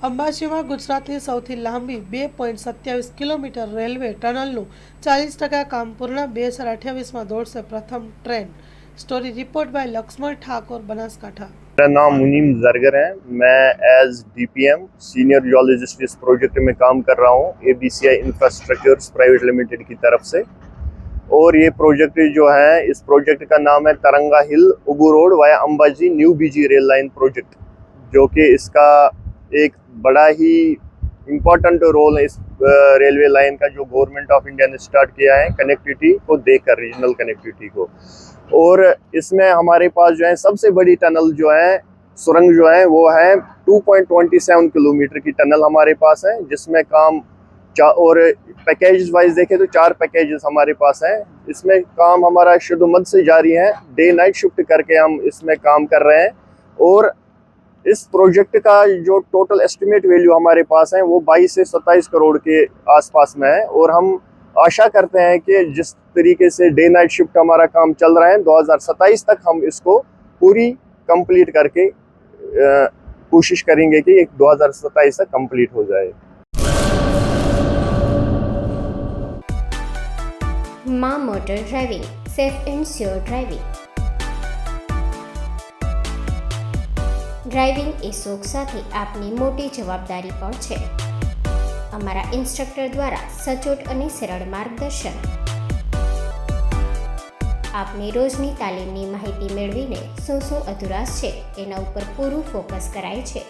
અંબાજીમાં ગુજરાતની સૌથી લાંબી 2.27 કિલોમીટર રેલવે ટનલનું 40% કામ પૂર્ણ 2028માં દોડશે પ્રથમ train. Story report by Laxman Thakur, Banaskantha. मेरा नाम मुनीम जरगर है। मैं एज डीपीएम सीनियर जियोलॉजिस्ट इस प्रोजेक्ट में काम कर रहा हूँ एबीसीआई इंफ्रास्ट्रक्चर्स प्राइवेट लिमिटेड की तरफ से। और ये प्रोजेक्ट जो है, इस प्रोजेक्ट का नाम है तरंगा हिल उबू रोड वाया अंबाजी न्यू बीजी रेल लाइन प्रोजेक्ट, जो कि इसका एक बड़ा ही इम्पोर्टेंट रोल है इस रेलवे लाइन का, जो गवर्नमेंट ऑफ इंडिया ने स्टार्ट किया है कनेक्टिविटी को देखकर, रीजनल कनेक्टिविटी को। और इसमें हमारे पास जो है सबसे बड़ी टनल जो है, सुरंग जो है वो है 2.27 किलोमीटर की टनल हमारे पास है, जिसमें काम और पैकेज वाइज देखें तो 4 पैकेजेस हमारे पास हैं। इसमें काम हमारा शुद्ध मद से जारी है, डे नाइट शिफ्ट करके हम इसमें काम कर रहे हैं। और इस प्रोजेक्ट का जो टोटल एस्टिमेट वैल्यू हमारे पास है वो 22 से 27 करोड़ के आसपास में है। और हम आशा करते हैं कि जिस तरीके से डे नाइट शिफ्ट हमारा काम चल रहा है, 2027 तक हम इसको पूरी कंप्लीट करके कोशिश करेंगे कि 2027 तक कंप्लीट हो जाए। Maa motor driving, safe and sure driving. Driving એ શોખ સાથે આપની મોટી જવાબદારી પણ છે। અમારા ઇન્સ્ટ્રક્ટર દ્વારા સચોટ અને સરળ માર્ગદર્શન, આપની રોજની તાલીમની માહિતી મેળવીને શું અધુરાશ છે તેના ઉપર પૂરું ફોકસ કરાય છે।